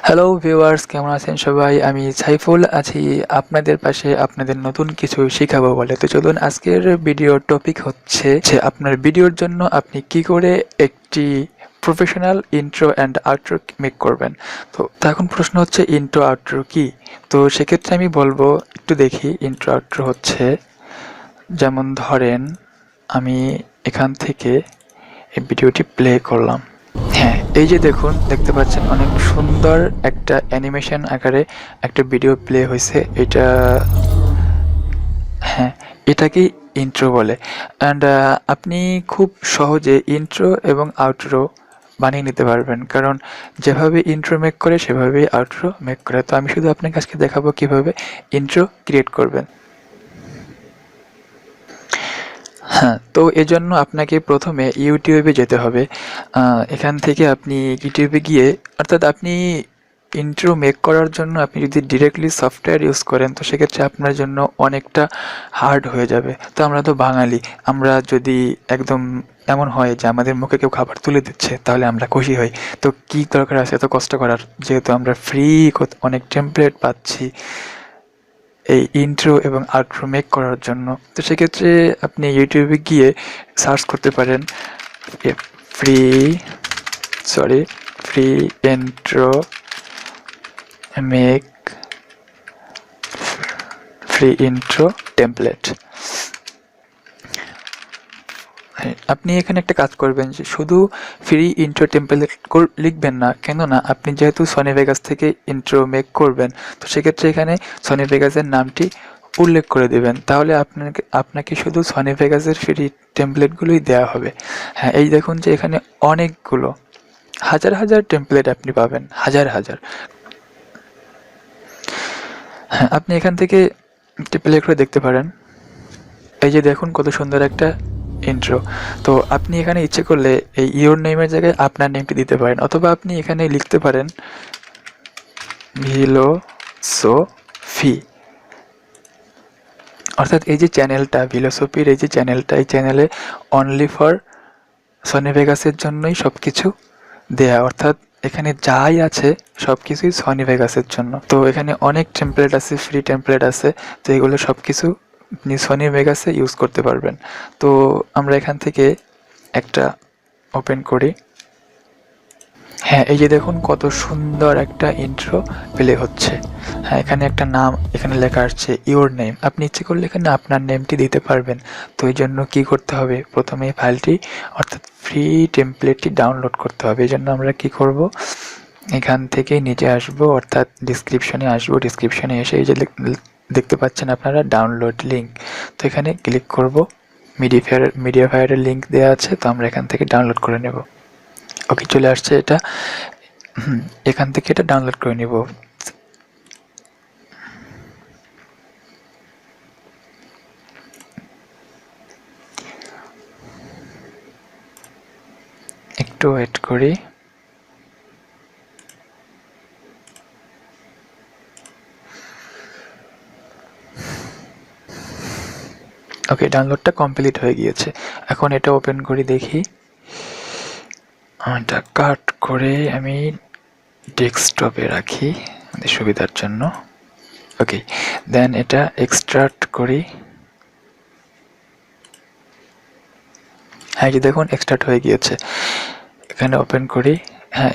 Hello viewers, কেমন আছেন সবাই? আমি সাইফুল আছি আপনাদের পাশে আপনাদের নতুন কিছু শিখাবো বলে। তো চলুন, আজকের ভিডিওর টপিক হচ্ছে যে আপনার ভিডিওর জন্য আপনি কি করে একটি professional intro and outro make করবেন। তো এখন প্রশ্ন হচ্ছে ইন্ট্রো আউট্রো কি? তো সেক্ষেত্রে আমি বলবো একটু দেখি। ইন্ট্রো আউট্রো হচ্ছে, যেমন ধরেন আমি এখান থেকে এই ভিডিওটি প্লে করলাম। হ্যাঁ, এই যে দেখুন, দেখতে পাচ্ছেন অনেক সুন্দর একটা অ্যানিমেশন আকারে একটা ভিডিও প্লে হয়েছে। এটা, হ্যাঁ, এটাকেই ইন্ট্রো বলে। অ্যান্ড আপনি খুব সহজে ইন্ট্রো এবং আউটরো বানিয়ে নিতে পারবেন, কারণ যেভাবে ইন্ট্রো মেক করে সেভাবেই আউটরো মেক করে। তো আমি শুধু আপনাকে আজকে দেখাবো কিভাবে ইন্ট্রো ক্রিয়েট করবেন। হ্যাঁ, তো এজন্য আপনাকে প্রথমে ইউটিউবে যেতে হবে। এখান থেকে আপনি ইউটিউবে গিয়ে, অর্থাৎ আপনি ইন্ট্রো মেক করার জন্য আপনি যদি ডিরেক্টলি সফটওয়্যার ইউজ করেন তো সেক্ষেত্রে আপনার জন্য অনেকটা হার্ড হয়ে যাবে। তো আমরা তো বাঙালি, আমরা যদি একদম এমন হয় যে আমাদের মুখে কেউ খাবার তুলে দিচ্ছে তাহলে আমরা খুশি হই। তো কী দরকার আছে এত কষ্ট করার, যেহেতু আমরা ফ্রি অনেক টেমপ্লেট পাচ্ছি এই ইন্ট্রো এবং আউট্রো মেক করার জন্য। তো সেক্ষেত্রে আপনি ইউটিউবে গিয়ে সার্চ করতে পারেন free free intro make free intro template. আপনি এখানে একটা কাজ করবেন যে শুধু ফ্রি ইন্ট্রো টেমপ্লেট লিখবেন না, কেননা আপনি যেহেতু সনি ভেগাস থেকে ইন্ট্রো মেক করবেন তো সেক্ষেত্রে এখানে সনি ভেগাসের নামটি উল্লেখ করে দেবেন। তাহলে আপনাকে শুধু সনি ভেগাসের ফ্রি টেমপ্লেটগুলোই দেওয়া হবে। হ্যাঁ, এই দেখুন যে এখানে অনেকগুলো হাজার হাজার টেমপ্লেট আপনি পাবেন, হাজার হাজার। হ্যাঁ, আপনি এখান থেকে প্লে করে দেখতে পারেন। এই যে দেখুন কত সুন্দর একটা ইন্ট্রো। তো আপনি এখানে ইচ্ছে করলে এই ইওর নেমের জায়গায় আপনার নেমটি দিতে পারেন, অথবা আপনি এখানে লিখতে পারেন ভিলোসোফি। অর্থাৎ এই যে চ্যানেলটা ভিলোসোফির, এই যে চ্যানেলটা, এই চ্যানেলে অনলি ফর সনি ভেগাসের জন্যই সব কিছু দেয়া, অর্থাৎ এখানে যাই আছে সব কিছুই সনি ভেগাসের জন্য। তো এখানে অনেক টেমপ্লেট আছে, ফ্রি টেমপ্লেট আছে। তো এগুলো সব কিছু আপনি সনি ভেগাসে ইউজ করতে পারবেন। তো আমরা এখান থেকে একটা ওপেন করি। হ্যাঁ, এই যে দেখুন কত সুন্দর একটা ইন্ট্রো প্লে হচ্ছে। হ্যাঁ, এখানে একটা নাম এখানে লেখা আসছে ইওর নেম। আপনি ইচ্ছে করলে এখানে আপনার নেমটি দিতে পারবেন। তো এই জন্য কী করতে হবে, প্রথমে এই ফাইলটি অর্থাৎ ফ্রি টেমপ্লেটটি ডাউনলোড করতে হবে। এই জন্য আমরা কী করব, এখান থেকে নিচে আসব, অর্থাৎ ডিসক্রিপশনে আসব। ডিসক্রিপশনে এসে এই যে দেখতে পাচ্ছেন আপনারা ডাউনলোড লিঙ্ক, তো এখানে ক্লিক করব। মিডিয়া ফায়ারের লিঙ্ক দেওয়া আছে, তো আমরা এখান থেকে ডাউনলোড করে নেব। ওকে, চলে আসছে এটা। এখান থেকে এটা ডাউনলোড করে নিব। একটু ওয়েট করি। ওকে, ডাউনলোডটা কমপ্লিট হয়ে গিয়েছে। এখন এটা ওপেন করি, দেখি। এটা কাট করে আমি ডেস্কটপে রাখি আমাদের সুবিধার জন্য। ওকে, দেন এটা এক্সট্রাক্ট করি। হ্যাঁ, যে দেখুন এক্সট্রাক্ট হয়ে গিয়েছে। এখানে ওপেন করি। হ্যাঁ,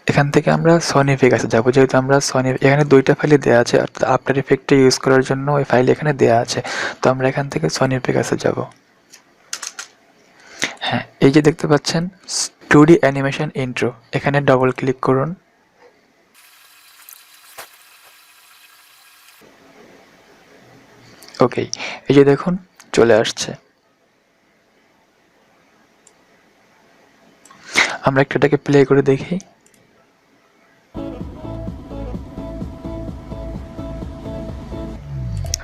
এখান থেকে আমরা সনি ভেগাসে যাবো, যেহেতু আমরা এখানে দুইটা ফাইলে দেওয়া আছে, অর্থাৎ আফটার ইফেক্টে ইউজ করার জন্য ওই ফাইল এখানে দেওয়া আছে। তো আমরা এখান থেকে সনি ভেগাসে যাব। হ্যাঁ, এই যে দেখতে পাচ্ছেন 2D অ্যানিমেশন ইন্ট্রো, এখানে ডবল ক্লিক করুন। ওকে, এই যে দেখুন চলে আসছে। আমরা একটু এটাকে প্লে করে দেখি।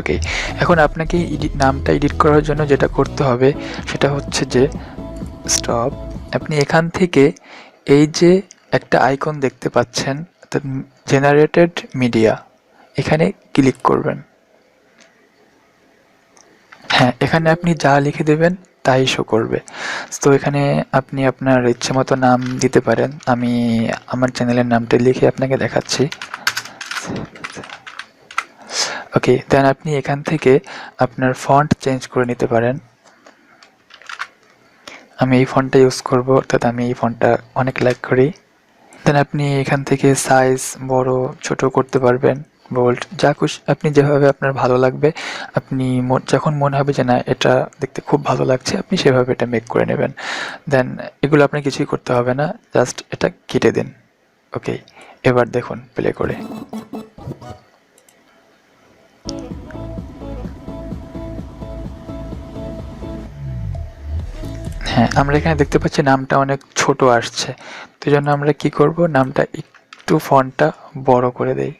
ওকে, এখন আপনাকে নামটা এডিট করার জন্য যেটা করতে হবে সেটা হচ্ছে যে স্টপ। আপনি এখান থেকে এই যে একটা আইকন দেখতে পাচ্ছেন, অর্থাৎ জেনারেটেড মিডিয়া, এখানে ক্লিক করবেন। হ্যাঁ, এখানে আপনি যা লিখে দেবেন তাই শো করবে। তো এখানে আপনি আপনার ইচ্ছে মতো নাম দিতে পারেন। আমি আমার চ্যানেলের নামটা লিখে আপনাকে দেখাচ্ছি। ওকে, দেন আপনি এখান থেকে আপনার ফন্ট চেঞ্জ করে নিতে পারেন। আমি এই ফন্টটা ইউজ করব, অর্থাৎ আমি এই ফন্টটা অনেক লাইক করি। দেন আপনি এখান থেকে সাইজ বড় ছোট করতে পারবেন, বোল্ড, যা খুশি আপনি যেভাবে আপনার ভালো লাগবে। আপনি যখন মনে হবে যে না এটা দেখতে খুব ভালো লাগছে, আপনি সেভাবে এটা মেক করে নেবেন। দেন এগুলো আপনার কিছুই করতে হবে না, জাস্ট এটা কেটে দিন। ওকে, এবার দেখুন প্লে করে। হ্যাঁ, আমরা এখানে দেখতে পাচ্ছি নামটা অনেক ছোট আসছে। তো এই জন্য আমরা কি করব, নামটা একটু ফন্টটা বড় করে দেই।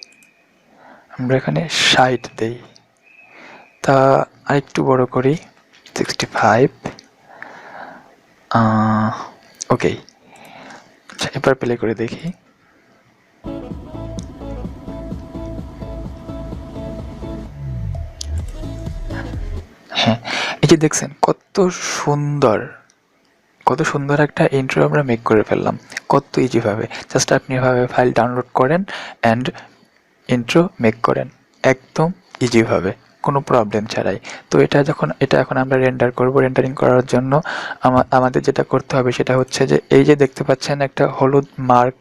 আমরা এখানে 60 দেই, তা আরেকটু বড় করি, 65। ওকে, আচ্ছা এবার প্লে করে দেখি। হ্যাঁ, এই যে দেখছেন কত সুন্দর একটা ইন্ট্রো আমরা মেক করে ফেললাম, কত ইজিভাবে। জাস্ট আপনি এভাবে ফাইল ডাউনলোড করেন অ্যান্ড ইন্ট্রো মেক করেন, একদম ইজিভাবে, কোনো প্রবলেম ছাড়াই। তো এটা এখন আমরা রেন্ডার করব। রেন্ডারিং করার জন্য আমাদের যেটা করতে হবে সেটা হচ্ছে যে এই যে দেখতে পাচ্ছেন একটা হলুদ মার্ক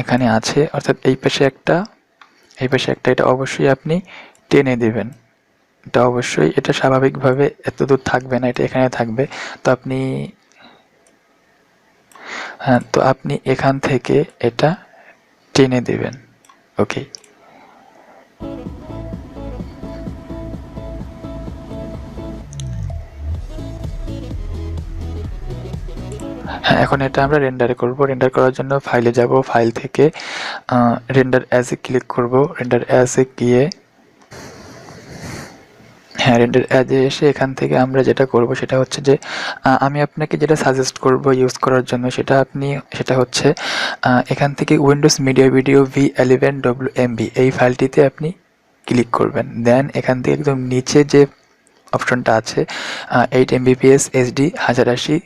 এখানে আছে, অর্থাৎ এই পাশে একটা এটা অবশ্যই আপনি টেনে দিবেন। এটা অবশ্যই, এটা স্বাভাবিকভাবে এত দূর থাকবে না, এটা এখানে থাকবে। তো আপনি এখান থেকে এটা টেনে দিবেন। ওকে, হ্যাঁ এখন এটা আমরা রেন্ডারে করব। রেন্ডার করার জন্য ফাইলে যাব, ফাইল থেকে রেন্ডার অ্যাজ এ ক্লিক করব। রেন্ডার অ্যাজ এ গিয়ে রেন্ডার অ্যাজে এসে এখান থেকে আমরা যেটা করব সেটা হচ্ছে যে আমি আপনাকে যেটা সাজেস্ট করব ইউজ করার জন্য সেটা হচ্ছে এখান থেকে Windows media video V11 WMV এই ফাইলটিতে আপনি ক্লিক করবেন। দেন এখান থেকে একদম নিচে যে অপশনটা আছে 8 MBPS HD 1080,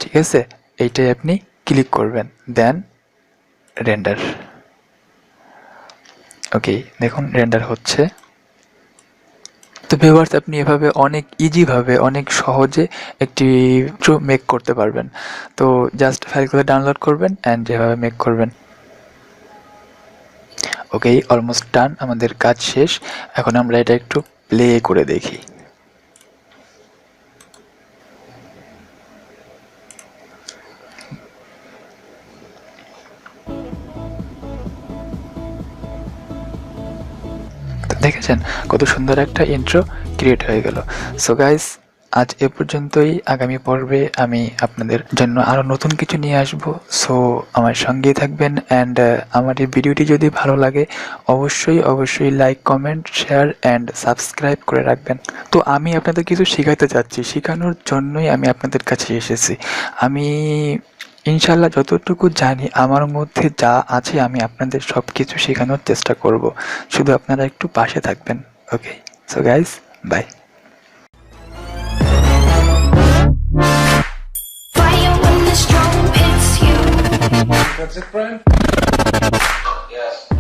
ঠিক আছে, এইটাই আপনি ক্লিক করবেন। দেন রেন্ডার। ওকে, দেখুন রেন্ডার হচ্ছে। তো ভিউয়ার্স, আপনি এভাবে অনেক ইজিভাবে অনেক সহজে একটি ইন্ট্রো মেক করতে পারবেন। তো জাস্ট ফাইলগুলো ডাউনলোড করবেন অ্যান্ড যেভাবে মেক করবেন। ওকে, অলমোস্ট ডান, আমাদের কাজ শেষ। এখন আমরা এটা একটু প্লে করে দেখি। দেখেছেন কত সুন্দর একটা ইন্ট্রো ক্রিয়েট হয়ে গেল। সো গাইস, আজ এ পর্যন্তই। আগামী পর্বে আমি আপনাদের জন্য আরও নতুন কিছু নিয়ে আসব। সো আমার সঙ্গেই থাকবেন অ্যান্ড আমার এই ভিডিওটি যদি ভালো লাগে অবশ্যই like, comment, share and subscribe করে রাখবেন। তো আমি আপনাদের কিছু শেখাতে চাচ্ছি, শেখানোর জন্যই আমি আপনাদের কাছে এসেছি। আমি ইনশাল্লাহ যতটুকু জানি আমার মধ্যে যা আছে আমি আপনাদের সব কিছু শেখানোর চেষ্টা করব। শুধু আপনারা একটু পাশে থাকবেন। Okay, so guys, bye. Fire when the storm hits you. That's it, Brian? Yes.